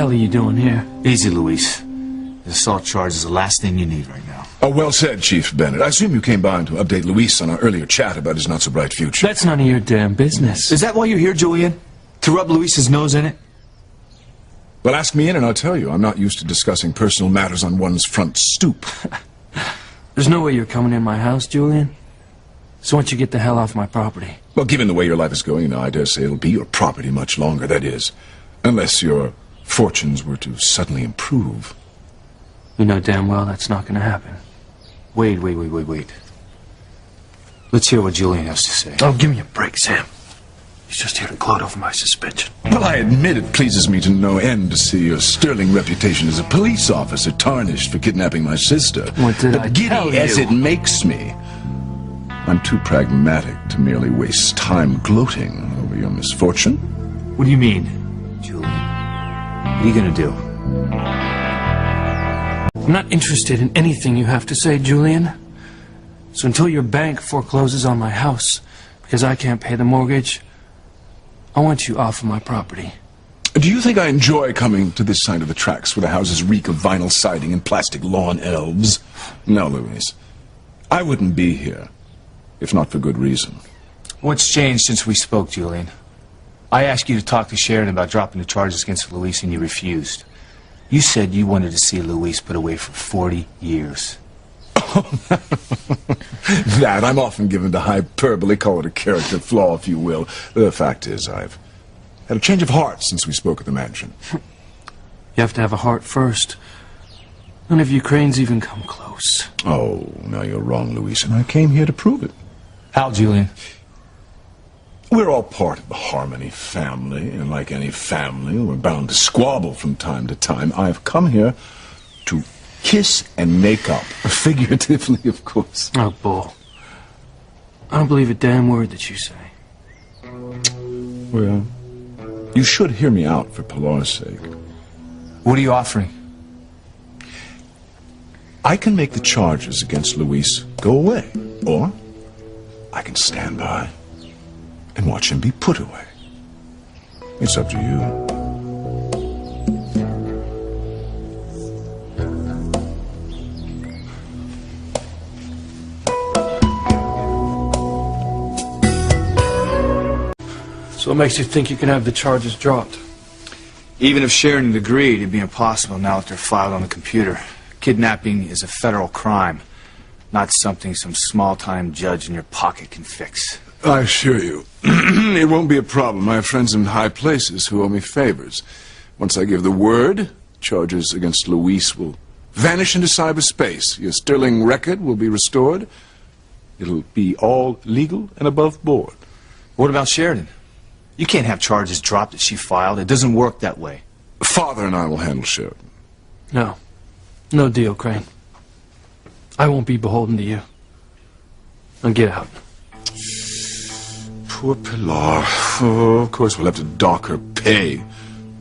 hell are you doing here? Easy, Luis. The assault charge is the last thing you need right now. Oh, well said, Chief Bennett. I assume you came by to update Luis on our earlier chat about his not-so-bright future. That's none of your damn business. Is that why you're here, Julian? To rub Luis's nose in it? Well, ask me in and I'll tell you. I'm not used to discussing personal matters on one's front stoop. There's no way you're coming in my house, Julian. So why don't you get the hell off my property? Well, given the way your life is going now, I dare say it'll be your property much longer, that is. Unless your fortunes were to suddenly improve. You know damn well that's not going to happen. Wait. Let's hear what Julian has to say. Oh, give me a break, Sam. He's just here to gloat over my suspension. Well, I admit it pleases me to no end to see your sterling reputation as a police officer tarnished for kidnapping my sister. What did I tell you? Giddy as it makes me, I'm too pragmatic to merely waste time gloating over your misfortune. What do you mean, Julian? What are you gonna do? I'm not interested in anything you have to say, Julian. So until your bank forecloses on my house because I can't pay the mortgage, I want you off of my property. Do you think I enjoy coming to this side of the tracks where the houses reek of vinyl siding and plastic lawn elves? No, Luis. I wouldn't be here, if not for good reason. What's changed since we spoke, Julian? I asked you to talk to Sheridan about dropping the charges against Luis and you refused. You said you wanted to see Luis put away for 40 years. That, I'm often given to hyperbole, call it a character flaw, if you will. The fact is, I've had a change of heart since we spoke at the mansion. You have to have a heart first. None of you cranes even come close. Oh, now you're wrong, Luis, and I came here to prove it. How, Julian? We're all part of the Harmony family, and like any family, we're bound to squabble from time to time. I've come here to kiss and make up, figuratively, of course. Oh, bull. I don't believe a damn word that you say. Well, you should hear me out for Pilar's sake. What are you offering? I can make the charges against Luis go away, or I can stand by and watch him be put away. It's up to you. So what makes you think you can have the charges dropped? Even if Sheridan agreed, it'd be impossible now that they're filed on the computer. Kidnapping is a federal crime, not something some small-time judge in your pocket can fix. I assure you, it won't be a problem. I have friends in high places who owe me favors. Once I give the word, charges against Luis will vanish into cyberspace. Your sterling record will be restored. It'll be all legal and above board. What about Sheridan? You can't have charges dropped that she filed. It doesn't work that way. Father and I will handle Sheridan. No. No deal, Crane. I won't be beholden to you. Now get out. Poor Pilar. Oh, of course we'll have to dock her pay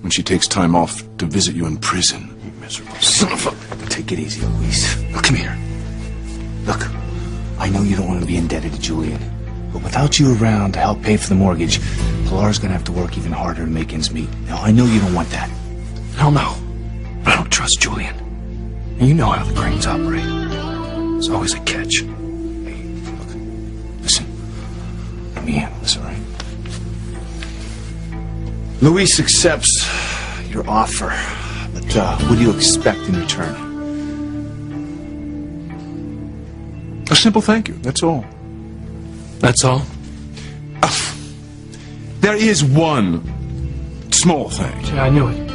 when she takes time off to visit you in prison. You miserable son of a... Take it easy, Luis. Look, come here. Look, I know you don't want to be indebted to Julian, but without you around to help pay for the mortgage, Pilar's going to have to work even harder to make ends meet. Now, I know you don't want that. Hell no. I don't trust Julian. And you know how the Cranes operate. There's always a catch. Hey, look, listen. Let me handle this, all right? Luis accepts your offer, but what do you expect in return? A simple thank you, that's all. That's all? There is one small thing. Yeah, I knew it.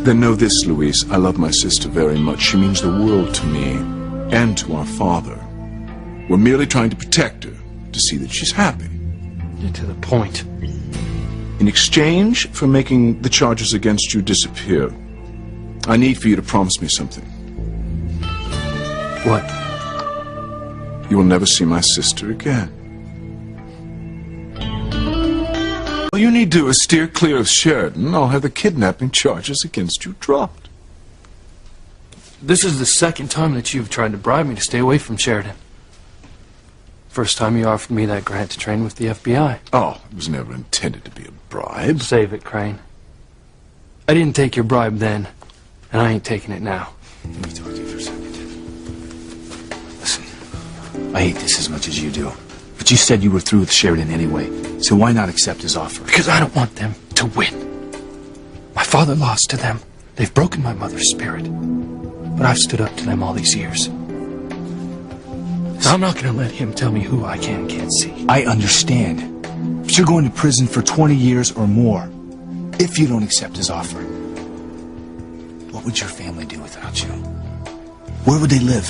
Then know this, Luis. I love my sister very much. She means the world to me and to our father. We're merely trying to protect her, to see that she's happy. Get to the point. In exchange for making the charges against you disappear, I need for you to promise me something. What? You will never see my sister again. All you need to do is steer clear of Sheridan. I'll have the kidnapping charges against you dropped. This is the second time that you've tried to bribe me to stay away from Sheridan. First time you offered me that grant to train with the FBI. Oh, it was never intended to be a bribe. Save it, Crane. I didn't take your bribe then, and I ain't taking it now. Let me talk to you for a second. Listen, I hate this as much as you do. But you said you were through with Sheridan anyway, so why not accept his offer? Because I don't want them to win. My father lost to them. They've broken my mother's spirit. But I've stood up to them all these years. I'm not going to let him tell me who I can and can't see. I understand. But you're going to prison for 20 years or more if you don't accept his offer. What would your family do without you? Where would they live?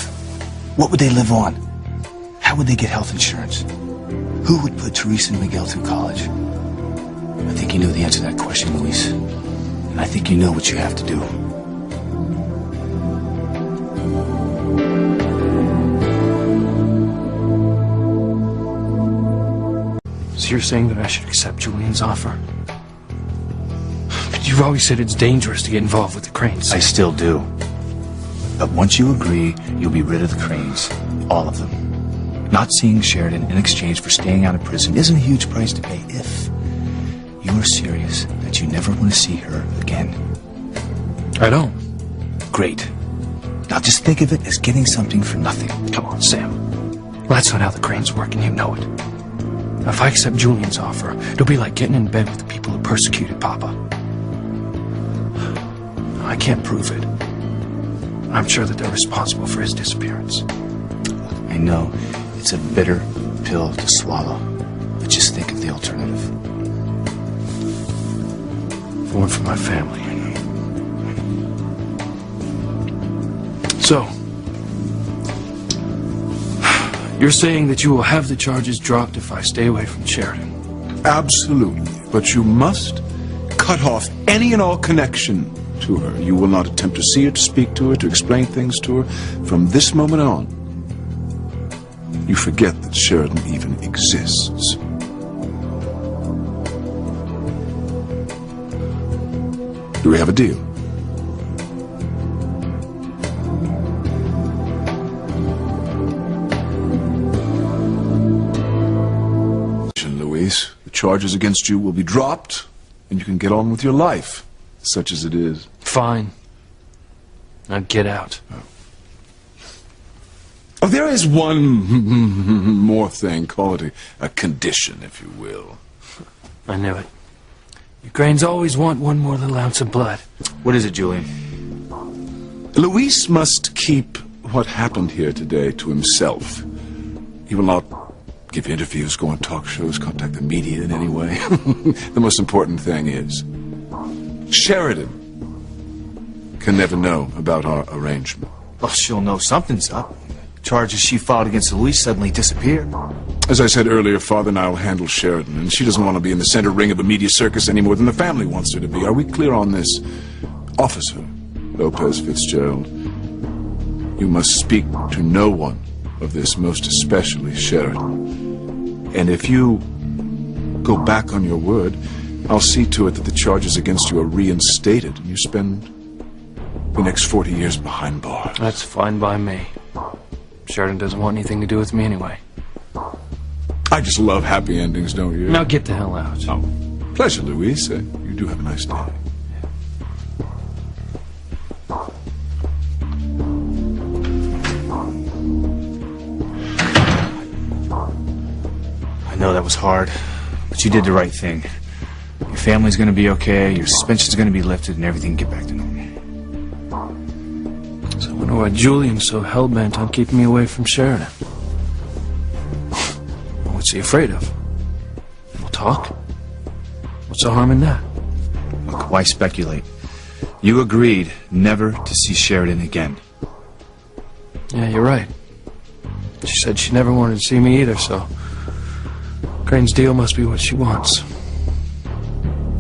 What would they live on? How would they get health insurance? Who would put Teresa and Miguel through college? I think you know the answer to that question, Luis. And I think you know what you have to do. So you're saying that I should accept Julian's offer? But you've always said it's dangerous to get involved with the Cranes. I still do. But once you agree, you'll be rid of the Cranes. All of them. Not seeing Sheridan in exchange for staying out of prison isn't a huge price to pay if you are serious that you never want to see her again. I don't. Great. Now just think of it as getting something for nothing. Come on, Sam. Well, that's not how the Cranes work, and you know it. Now, if I accept Julian's offer, it'll be like getting in bed with the people who persecuted Papa. I can't prove it. I'm sure that they're responsible for his disappearance. I know it's a bitter pill to swallow, but just think of the alternative. One for my family. So, you're saying that you will have the charges dropped if I stay away from Sheridan? Absolutely. But you must cut off any and all connection to her. You will not attempt to see her, to speak to her, to explain things to her. From this moment on, you forget that Sheridan even exists. Do we have a deal? Luis, the charges against you will be dropped, and you can get on with your life, such as it is. Fine. Now get out. Oh, there is one more thing. Call it a condition, if you will. I knew it. You Cranes always want one more little ounce of blood. What is it, Julian? Luis must keep what happened here today to himself. He will not give interviews, go on talk shows, contact the media in any way. The most important thing is Sheridan can never know about our arrangement. Well, she'll know something's up. Charges she filed against Luis suddenly disappeared. As I said earlier, Father and I will handle Sheridan, and she doesn't want to be in the center ring of a media circus any more than the family wants her to be. Are we clear on this? Officer Lopez Fitzgerald, you must speak to no one of this, most especially Sheridan. And if you go back on your word, I'll see to it that the charges against you are reinstated, and you spend the next 40 years behind bars. That's fine by me. Sheridan doesn't want anything to do with me anyway. I just love happy endings, don't you? Now get the hell out. Oh, pleasure, Luis. You do have a nice day. I know that was hard, but you did the right thing. Your family's gonna be okay, your suspension's gonna be lifted, and everything get back to normal. So I wonder why Julian's so hell-bent on keeping me away from Sheridan. What's he afraid of? We'll talk. What's the harm in that? Look, why speculate? You agreed never to see Sheridan again. Yeah, you're right. She said she never wanted to see me either, so Crane's deal must be what she wants.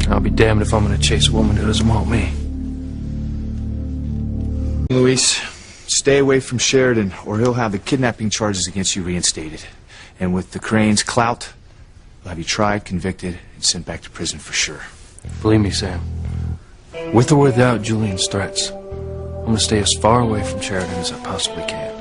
I'll be damned if I'm going to chase a woman who doesn't want me. Luis, stay away from Sheridan, or he'll have the kidnapping charges against you reinstated. And with the Crane's clout, he'll have you tried, convicted, and sent back to prison for sure. Believe me, Sam. With or without Julian's threats, I'm going to stay as far away from Sheridan as I possibly can.